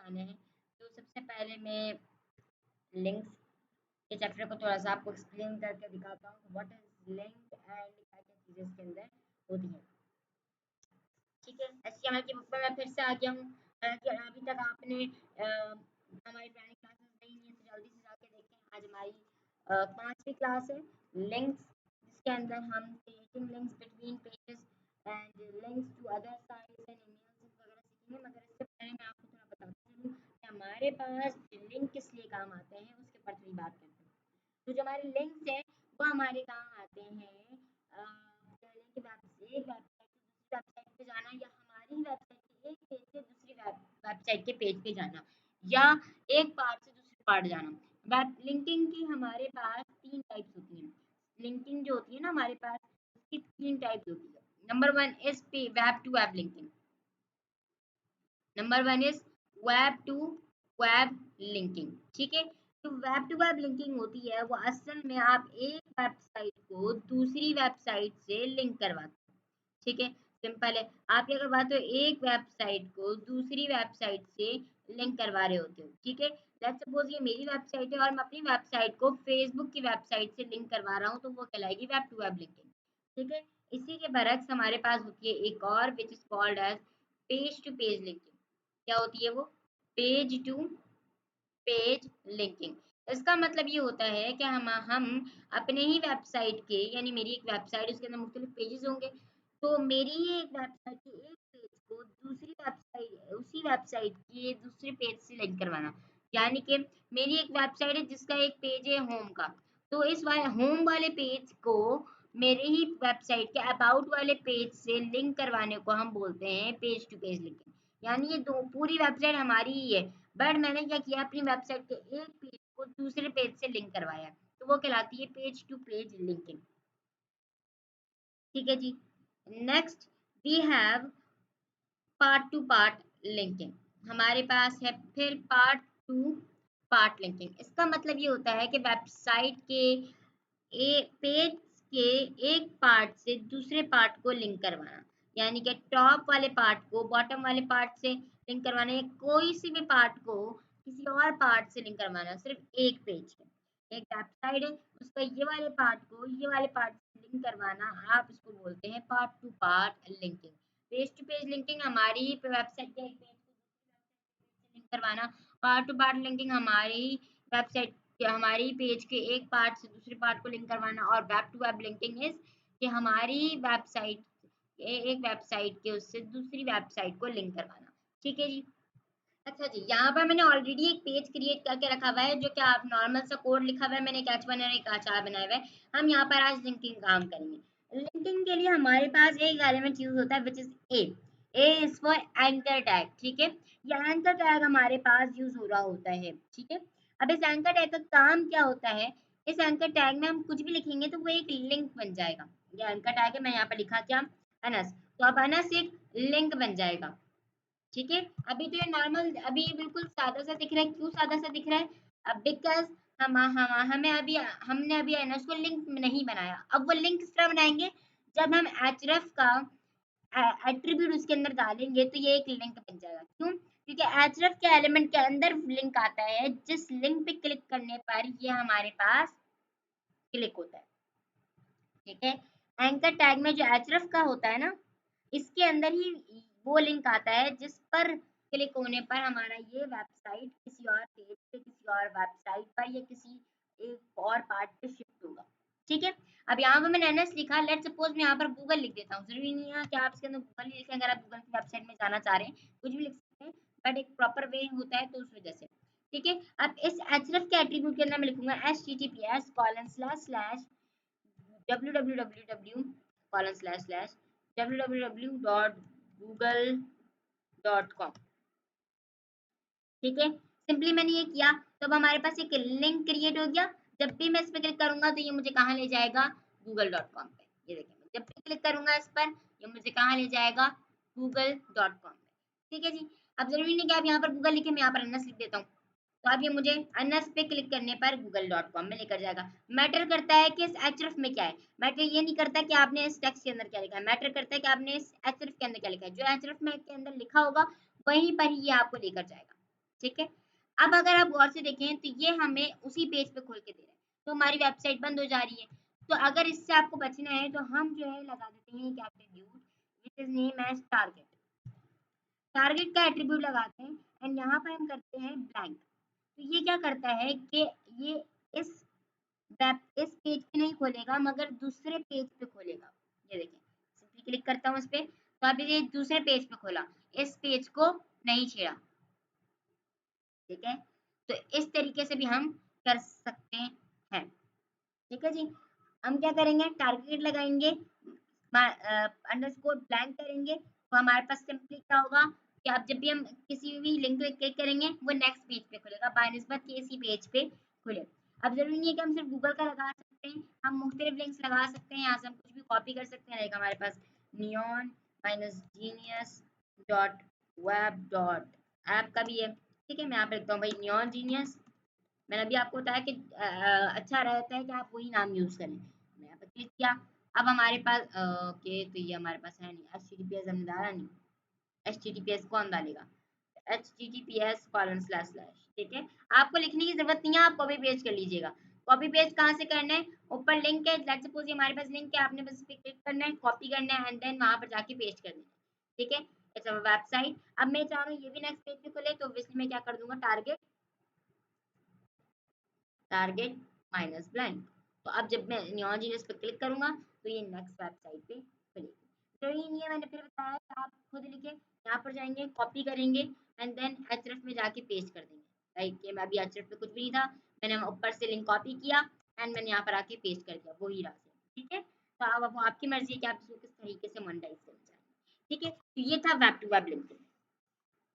आने हैं। तो सबसे पहले मैं लिंक्स के चैप्टर को थोड़ा सा आपको एक्सप्लेन करके दिखाता हूँ व्हाट इज लिंक एंड क्या क्या चीज़ें इसके अंदर होती हैं। ठीक है, HTML की बुक में मैं फिर से आ गया हूँ। अगर अभी तक आपने हमारी पुरानी क्लासेस नहीं ली तो जल्दी से जाके देखें। आज हमारी 5वीं क्लास है लिंक्स, जिसके अंदर हम creating links between pages and links to other sites and emails वगैरह सीखेंगे। मगर इससे पहले मैं आपको थोड़ा बताता चलूँ कि हमारे पास लिंक किस लिए काम आते हैं, उसके ऊपर थोड़ी बात करते हैं। तो जो हमारे लिंक्स हैं वो हमारे काम आते हैं एक वेबसाइट वेबसाइट पे जाना, या हमारी वेबसाइट के एक पेज से दूसरी वेबसाइट के पेज पे जाना, या एक पार्ट से दूसरे पार्ट जाना। वेब लिंकिंग की हमारे पास 3 टाइप्स होती हैं। लिंकिंग जो होती है ना हमारे पास, उसकी 3 टाइप्स होती है। Number 1 is web two web linking. Number 1 is web two web linking. ठीक है, तो वेब टू वेब लिंकिंग होती है वो असल में आप एक वेबसाइट को दूसरी वेबसाइट से लिंक करवाते हैं। ठीक है, सिंपल है। आप क्या करवाते हो, एक वेबसाइट को दूसरी वेबसाइट से लिंक करवा रहे होते हो। ठीक है, लेट्स सपोज ये मेरी वेबसाइट है और मैं अपनी वेबसाइट को फेसबुक की वेबसाइट से लिंक करवा रहा हूँ, तो वो कहलाएगी वेब टू वेब लिंकिंग। ठीक है, इसी के बरक्स हमारे पास होती है एक और which is called as page to page linking. क्या होती है वो, पेज टू पेज लिंकिंग। इसका मतलब ये होता है कि हम अपने ही वेबसाइट के, यानी मेरी एक वेबसाइट, उसके अंदर मुख्तलिफ पेजेस होंगे, तो मेरी ही एक वेबसाइट के एक पेज को दूसरी वेबसाइट, उसी वेबसाइट के दूसरे पेज से लिंक करवाना। यानी कि मेरी एक वेबसाइट है जिसका एक पेज है होम का, तो इस होम वाले पेज को मेरे ही वेबसाइट के अबाउट वाले पेज से लिंक करवाने को हम बोलते हैं पेज टू पेज लिंकिंग। यानी ये दो पूरी वेबसाइट हमारी ही है, बट मैंने क्या किया, अपनी वेबसाइट के एक पेज को दूसरे पेज से लिंक करवाया, तो वो कहलाती है पेज टू पेज लिंकिंग। ठीक है जी। Next we have part to part linking. हमारे पास है फिर पार्ट टू पार्ट लिंकिंग। इसका मतलब ये होता है कि वेबसाइट के पेज के एक पार्ट से दूसरे पार्ट को लिंक करवाना, यानी कि टॉप वाले पार्ट को बॉटम वाले पार्ट से लिंक करवाना, या कोई सी भी पार्ट को किसी और पार्ट से लिंक करवाना, सिर्फ एक पेज है, एक वेबसाइट है, उसका ये वाले पार्ट को ये वाले पार्ट से लिंक करवाना, आप इसको बोलते हैं part to part linking. Page to page linking हमारी वेबसाइट के एक पेज को दूसरी वेबसाइट से लिंक करवाना। पार्ट टू पार्ट लिंकिंग हमारी वेबसाइट या हमारी पेज के एक पार्ट से दूसरे पार्ट को लिंक करवाना। और web two web linking is कि हमारी वेबसाइट एक वेबसाइट के उससे दूसरी वेबसाइट को लिंक करवाना। ठीक है जी। अच्छा जी, यहाँ पर मैंने ऑलरेडी एक पेज क्रिएट करके रखा हुआ है, जो कि आप नॉर्मल सा कोड लिखा हुआ है, मैंने एक H1 और एक H4 बनाया हुआ है। हम यहाँ पर आज लिंकिंग काम करेंगे। लिंकिंग के लिए हमारे पास एक एलिमेंट यूज होता है which is a is for anchor tag. ठीक है, ये एंकर टैग हमारे पास यूज हो रहा होता है। ठीक है, अब इस एंकर टैग का काम क्या होता है, इस एंकर टैग में हम कुछ भी लिखेंगे तो वो एक लिंक बन जाएगा। ये एंकर टैग है, मैं यहाँ पर लिखा क्या, अनस, तो अब अनस एक लिंक बन जाएगा। ठीक है, अभी तो ये नॉर्मल, अभी ये बिल्कुल सादा सा दिख रहा है। क्यों सादा सा दिख रहा है, अब बिकॉज हमें अभी हमने अभी एनएस को लिंक नहीं बनाया। अब वो लिंक किस तरह बनाएंगे, जब हम एचरेफ का एट्रीब्यूट उसके अंदर डालेंगे तो ये एक लिंक बन जाएगा। क्यों, क्योंकि एचरेफ के एलिमेंट के अंदर लिंक आता है, जिस लिंक पे क्लिक करने पर ये हमारे पास क्लिक होता है। ठीक है, एंकर टैग में जो एचरेफ का होता है ना, इसके अंदर ही वो लिंक आता है जिस पर क्लिक होने पर हमारा ये वेबसाइट किसी और पेज पे, किसी और वेबसाइट पर, या किसी एक और पार्ट पे शिफ्ट होगा। ठीक है, अब यहाँ पर मैंने एनएस लिखा, लेट सपोज मैं यहाँ पर गूगल लिख देता हूँ। जरूरी नहीं है कि आप इसके अंदर गूगल ही लिखें, अगर आप गूगल की वेबसाइट में जाना चाह रहे हैं कुछ भी लिख सकते हैं, बट एक प्रॉपर वे होता है तो उस वजह से। ठीक है, अब इस एचरेफ के एट्रीब्यूट के अंदर मैं लिखूंगा https:// www.google.com। ठीक है, सिंपली मैंने ये किया तो अब हमारे पास एक लिंक क्रिएट हो गया। जब भी मैं इस पर क्लिक करूंगा तो ये मुझे कहाँ ले जाएगा, google.com पे। ये देखिए, जब भी क्लिक करूंगा इस पर, ये मुझे कहाँ ले जाएगा, google.com पे। ठीक है जी, अब जरूरी नहीं कि आप यहाँ पर गूगल लिखे, मैं यहाँ पर एनएस लिख देता हूँ, तो अब ये मुझे एनएस पे क्लिक करने पर google.com में लेकर जाएगा। मैटर करता है कि इस एचरेफ में क्या है, मैटर ये नहीं करता कि आपने इस टेक्स्ट के अंदर क्या लिखा है, मैटर करता है कि आपने इस एचरेफ के अंदर क्या लिखा है। जो एचरेफ में के अंदर लिखा होगा वहीं पर ही ये आपको लेकर जाएगा। ठीक है। अब अगर आप गौर से देखें तो ये हमें उसी पेज पे खोल के दे रहा है, तो हमारी वेबसाइट बंद हो जा रही है। तो अगर इससे आपको बचना है तो हम जो है लगा देते हैं एक attribute which is name as target. Target का एट्रीब्यूट लगाते हैं एंड यहाँ पर हम करते हैं ब्लैंक। तो ये क्या करता है कि ये इस इस पेज पे नहीं खोलेगा मगर दूसरे पेज पे खोलेगा। ये देखें, सिंपली क्लिक करता हूँ इस पे, तो अभी ये दूसरे पेज पे खोला, इस पेज को नहीं छेड़ा। ठीक है, तो इस तरीके से भी हम कर सकते हैं। ठीक है जी। हम क्या करेंगे, टारगेट लगाएंगे, अंडरस्कोर ब्लैंक करेंगे, तो हमारे पास सिंपली क्या होगा कि आप जब भी हम किसी भी लिंक पे क्लिक करेंगे वो नेक्स्ट पेज पे खुलेगा बायनिस्बत के इसी पेज पे खुले। अब जरूरी नहीं है कि हम सिर्फ गूगल का लगा सकते हैं, हम मुख्तलिफ लिंक्स लगा सकते हैं, यहाँ से हम कुछ भी कॉपी कर सकते हैं। हमारे पास Neon Genius dot web dot app का भी है। ठीक है, मैं यहाँ पे लिखता हूँ भाई नियॉन जीनियस। मैंने अभी आपको बताया कि अच्छा रहता है कि आप वही नाम यूज़ करें। मैं यहाँ पे क्लिक किया, अब हमारे पास ओके, तो ये हमारे पास है नहीं, HTTPS हमने डाला नहीं, HTTPS कौन डालेगा, HTTPS:// ठीक है, आपको लिखने की जरूरत नहीं है, आप कॉपी पेस्ट कर लीजिएगा। कॉपी पेस्ट कहाँ से करना है, ऊपर लिंक है, लेट्स सपोज हमारे पास लिंक है, आपने बस इस पे क्लिक करना है, कॉपी करना है एंड देन वहां पर जाके पेस्ट कर देना है। ठीक है, इट्स अवर वेबसाइट। अब मैं चाह रहा हूँ ये भी नेक्स्ट पेज पे खुले, तो ऑब्वियसली मैं क्या कर दूंगा, टारगेट माइनस ब्लैंक। तो अब जब मैं नियॉन जीनियस पे क्लिक करूंगा तो ये नेक्स्ट वेबसाइट पे खुलेगी। तो ये नहीं है, मैंने फिर बताया कि आप खुद लिखे, यहाँ पर जाएंगे, कॉपी करेंगे एंड देन href में जाके पेस्ट कर देंगे। लाइक कि मैं अभी href पे कुछ भी नहीं था, मैंने ऊपर से लिंक कॉपी किया एंड मैंने यहाँ पर आके पेस्ट कर दिया, वही रहा से। ठीक है, तो अब आपकी मर्जी है कि आप इसको किस तरीके से मोनेटाइज करना चाहें। ठीक है, तो ये था वेब टू वेब लिंकिंग।